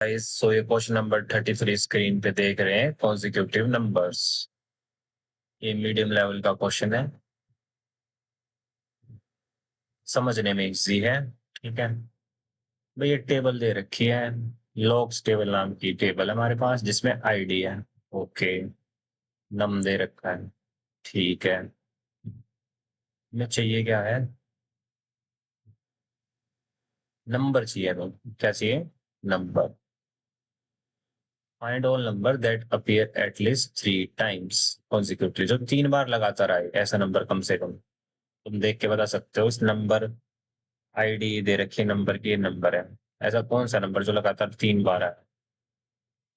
Guys, सो ये question number 33 screen पे देख रहे हैं कॉन्जिक्यूटिव नंबर्स। ये मीडियम लेवल का क्वेश्चन है, समझने में इजी है। ठीक है भाई, ये टेबल दे रखी है। लॉग्स टेबल नाम की टेबल है हमारे पास जिसमें आईडी है। ओके, नम दे रखा है। ठीक है, हमें चाहिए क्या है? नंबर चाहिए। तो क्या चाहिए? Number. Find all number that appear at least 3 times consecutive, जो 3 बार लगातार आए ऐसा नंबर कम से कम। तुम देख के बता सकते हो इस नंबर। आईडी दे रखी है नंबर की, ये नंबर है। ऐसा कौन सा नंबर जो लगातार 3 बार है?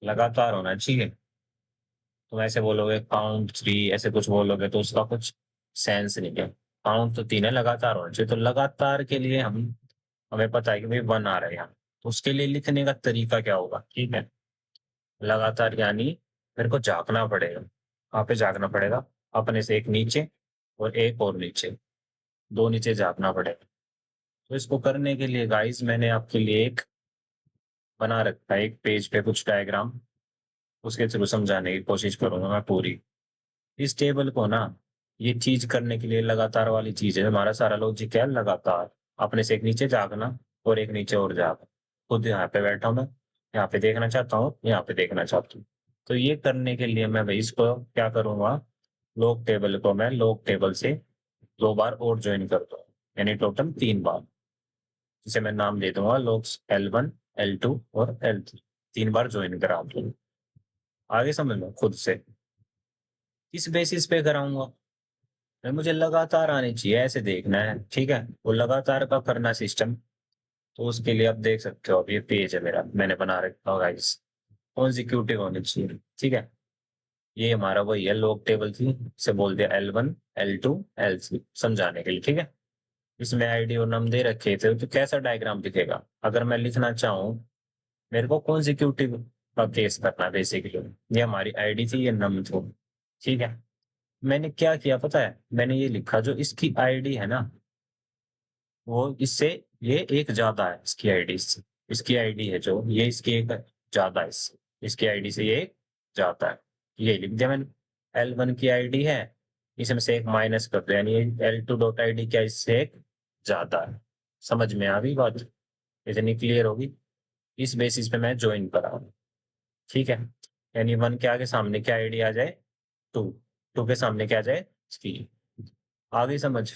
लगातार होना चाहिए। तुम ऐसे बोलोगे काउंट 3, ऐसे कुछ बोलोगे तो उसका कुछ सेंस नहीं है। काउंट तो 3 है, लगातार होना चाहिए। तो लगातार के लिए हमें पता है कि भाई 1 आ रहा है यहाँ। तो उसके लिए लिखने का तरीका क्या होगा? ठीक है, लगातार यानी मेरे को झांकना पड़ेगा। वहां पे झांकना पड़ेगा, अपने से एक नीचे और एक और नीचे, दो नीचे झांकना पड़ेगा। तो इसको करने के लिए गाइस मैंने आपके लिए एक बना रखा है, एक पेज पे कुछ डायग्राम। उसके थ्रू समझाने की कोशिश करूंगा मैं पूरी। इस टेबल को ना, ये चीज करने के लिए लगातार वाली चीज है। हमारा सारा लॉजिक है लगातार, अपने से एक नीचे जागना और एक नीचे और जागना। खुद यहाँ पे बैठा हूं मैं, यहाँ पे देखना चाहता हूँ, यहाँ पे देखना चाहता हूँ। तो ये करने के लिए मैं भाई इसको क्या करूंगा, लॉग टेबल को मैं लॉग टेबल से 2 बार और ज्वाइन कर दूँ, यानी टोटल 3 बार। जिसे मैं नाम दे दूंगा लॉग्स L1, L2 और L3। 3 बार ज्वाइन करा दूंगा। आगे समझ लो खुद से। किस बेसिस पे कराऊंगा? भाई मुझे लगातार आनी चाहिए, ऐसे देखना है। ठीक है, वो लगातार का करना सिस्टम। तो उसके लिए आप देख सकते हो, अब ये पेज है मेरा, मैंने बना रखा होगा इस कॉन्जिक्यूटिव होनी चाहिए। ठीक है, ये हमारा वही है, लॉग टेबल थी, इसे बोल दिया L1, L2, L3 समझाने के लिए। ठीक है, इसमें आईडी और नम दे रखे थे। तो कैसा डायग्राम दिखेगा अगर मैं लिखना चाहूँ? मेरे को कॉन्जिक्यूटिव का केस करना है बेसिकली। ये हमारी आईडी थी, ये नम थी। ठीक है, मैंने क्या किया पता है? मैंने ये लिखा जो इसकी आईडी है ना, वो इससे ये एक ज्यादा है इसकी आईडी से। इसकी आईडी है जो ये, इसकी एक ज्यादा है इससे, इसकी आईडी से ये ज्यादा है। ये लिख दिया मैंने। L1 की आईडी है, इसमें से एक माइनस कर दो, यानी L2 डॉट आईडी क्या इससे एक ज्यादा है। समझ में आ गई बात? इतनी क्लियर होगी। इस बेसिस पे मैं ज्वाइन करा हूं। ठीक है, यानी 1 के आगे सामने क्या आईडी आ जाए? 2। 2 के सामने क्या आ जाए? 3। आ गई समझ?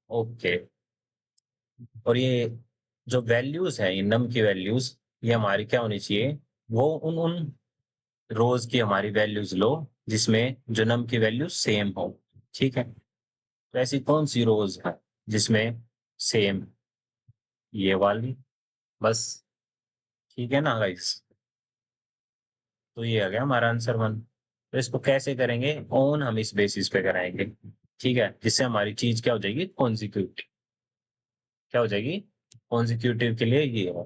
ओके। और ये जो वैल्यूज है, ये नम की वैल्यूज, ये हमारी क्या होनी चाहिए? वो उन उन रोज की हमारी वैल्यूज लो जिसमें जो नम की वैल्यू सेम हो। ठीक है, तो ऐसी कौन सी रोज है जिसमें सेम? ये वाली, बस। ठीक है ना गाइस? तो ये आ गया हमारा आंसर 1। तो इसको कैसे करेंगे ऑन? हम इस बेसिस पे कराएंगे। ठीक है, जिससे हमारी चीज क्या हो जाएगी? कॉन्जिक्यूटिव। क्या हो जाएगी? कॉन्जिक्यूटिव के लिए ये है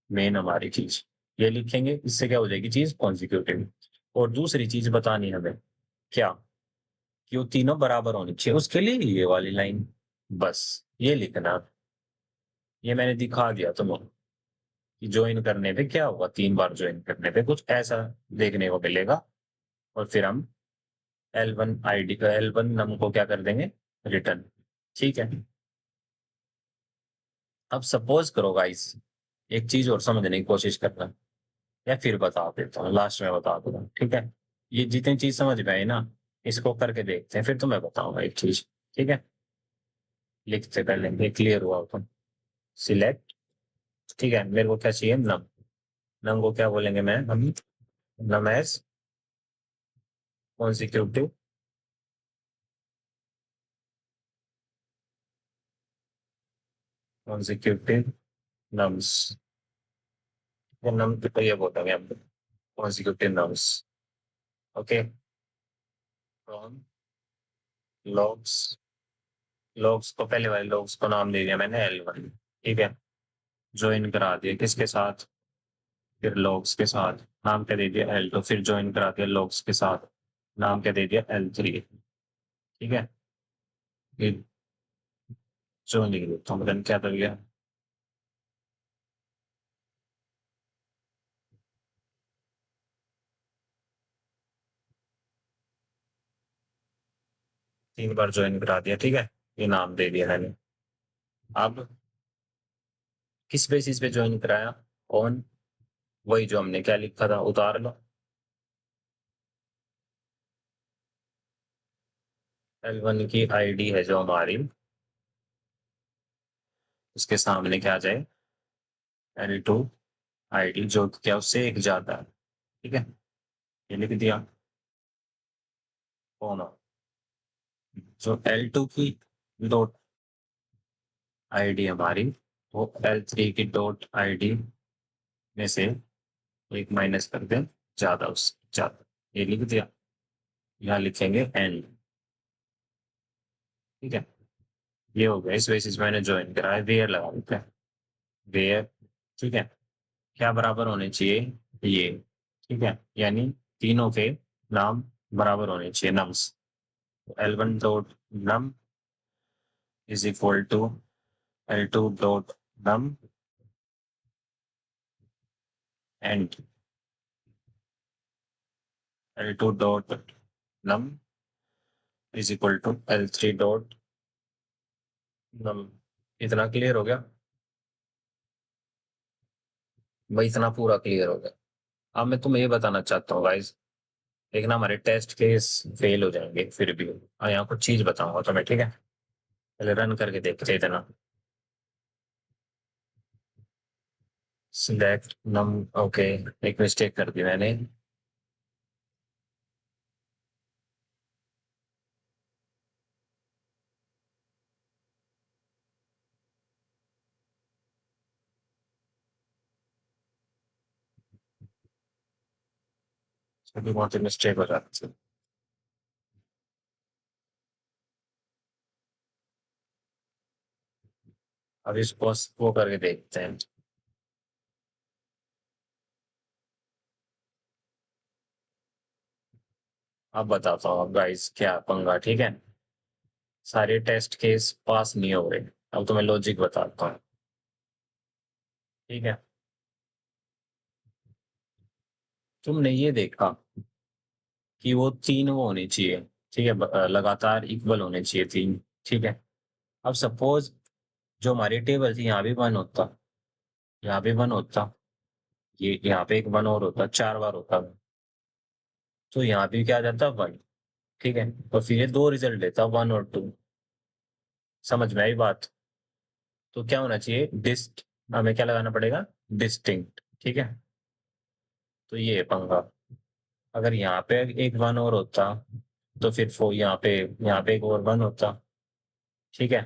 मेन हमारी चीज। ये लिखेंगे, इससे क्या हो जाएगी चीज? कॉन्जिक्यूटिव। और दूसरी चीज बतानी है हमें, क्या? कि वो तीनों बराबर होनी चाहिए, उसके लिए ये वाली लाइन। बस ये लिखना। ये मैंने दिखा दिया तुम्हें कि ज्वाइन करने पे क्या होगा, 3 बार ज्वाइन करने पे कुछ ऐसा देखने को मिलेगा। और फिर हम L1 आईडी का L1 नम को क्या कर देंगे? रिटर्न। ठीक है, अब सपोज करो गाइस, एक चीज और समझने की कोशिश करना, या फिर बता देता हूँ, लास्ट में बता दूंगा। ठीक है, ये जितनी चीज समझ में आई ना, इसको करके देखते हैं, फिर तुम्हें बताऊंगा एक चीज। ठीक है, लिखते कर लेंगे, क्लियर हुआ तो। सिलेक्ट। ठीक है, मेरे को क्या चाहिए? नम। नम को क्या बोलेंगे? मैं हम नम एज कॉन्सिक्यूटिव कॉन्सिक्यूटिव नम्स। ये नम तो ये बोलेंगे हम, consecutive nums. Okay, from logs. Logs को, पहले वाले लॉग्स को नाम दे दिया मैंने L1। ठीक है, ज्वाइन करा दिया किसके साथ? फिर लॉग्स के साथ। नाम क्या दे दिया? L2। फिर ज्वाइन करा दिया लॉग्स के साथ। नाम क्या दे दिया? L3। ठीक है, फिर ज्वाइन लिख देता हूँ, then क्या कर गया? 3 बार ज्वाइन करा दिया, ठीक है, ये नाम दे दिया मैंने। अब किस बेसिस पे ज्वाइन कराया? ऑन वही जो हमने क्या लिखा था, उतार लो। L1 की आईडी है जो हमारी, उसके सामने क्या आ जाए, L2 आईडी जो क्या उससे एक ज्यादा है, ठीक है, ये लिख दिया। कौन? जो L2 की डॉट आईडी हमारी, वो L3 की डॉट आईडी में से एक माइनस कर दें, ज्यादा उस ज्यादा, ये लिख दिया। यहाँ लिखेंगे एंड, ठीक है, ये हो गया। इस बेसिस मैंने ज्वाइन करा है, वेयर लगा देते हैं, वेयर, ठीक है, क्या बराबर होने चाहिए, ये, ठीक है, यानी तीनों के नाम बराबर होने चाहिए, nums. L1 dot num is equal to L2 dot num and L2 dot num is equal to L3 dot num. इतना क्लियर हो गया भाई, इतना पूरा क्लियर हो गया। अब मैं तुम्हें ये बताना चाहता हूँ गाइस, एक ना हमारे टेस्ट केस फेल हो जाएंगे फिर भी, और यहाँ कुछ चीज बताऊंगा तुम्हें, ठीक है, पहले रन करके देखते इतना। सिलेक्ट नम, ओके, एक मिस्टेक कर दी मैंने। अभी बहुत मिस्टेक हो जाती है। अब इस पोस्ट को करके देखते हैं। अब बताता हूँ गाइस क्या पंगा, ठीक है, सारे टेस्ट केस पास नहीं हो रहे। अब तुम्हें लॉजिक बताता हूँ, ठीक है, तुमने ये देखा कि वो तीन वो होने चाहिए, ठीक है, लगातार इक्वल होने चाहिए तीन, ठीक है। अब सपोज जो हमारी टेबल थी, यहाँ भी वन होता, यहाँ भी वन होता, ये यहाँ पे एक वन और होता, 4 बार होता, तो यहाँ भी क्या आ जाता, वन, ठीक है, और फिर ये दो रिजल्ट देता, 1 और 2। समझ में आई बात? तो क्या होना चाहिए, डिस्ट, हमें क्या लगाना पड़ेगा, डिस्टिंक्ट, ठीक है। तो ये है पंगा, अगर यहाँ पे एक वन और होता, तो फिर यहाँ पे एक और वन होता, ठीक है,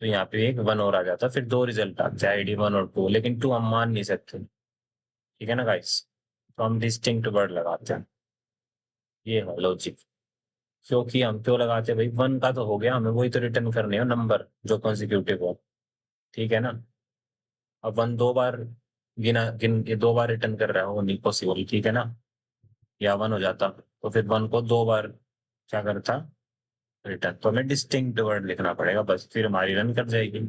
तो यहाँ पे एक वन और आ जाता, फिर दो रिजल्ट आते, ID 1 और 2, लेकिन 2 हम मान नहीं सकते, ठीक है ना गाइस, तो हम डिस्टिंक्ट वर्ड लगाते हैं, ये है लॉजिक। क्योंकि हम क्यों लगाते हैं भाई, वन का तो हो गया, हमें वही तो रिटर्न करने हो नंबर जो कॉन्सिक्यूटिव हो, ठीक है ना। अब वन दो बार गिना गिन ये 2 बार रिटर्न कर रहा है, वो नहीं पॉसिबल, ठीक है ना, या वन हो जाता, तो फिर वन को 2 बार क्या करता, रिटर्न, तो हमें डिस्टिंक्ट वर्ड लिखना पड़ेगा, बस फिर हमारी रन कर जाएगी।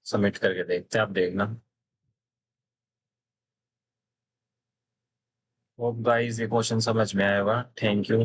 सबमिट करके देखते हैं, आप देखना। होप गाइस ये क्वेश्चन समझ में आया होगा, थैंक यू।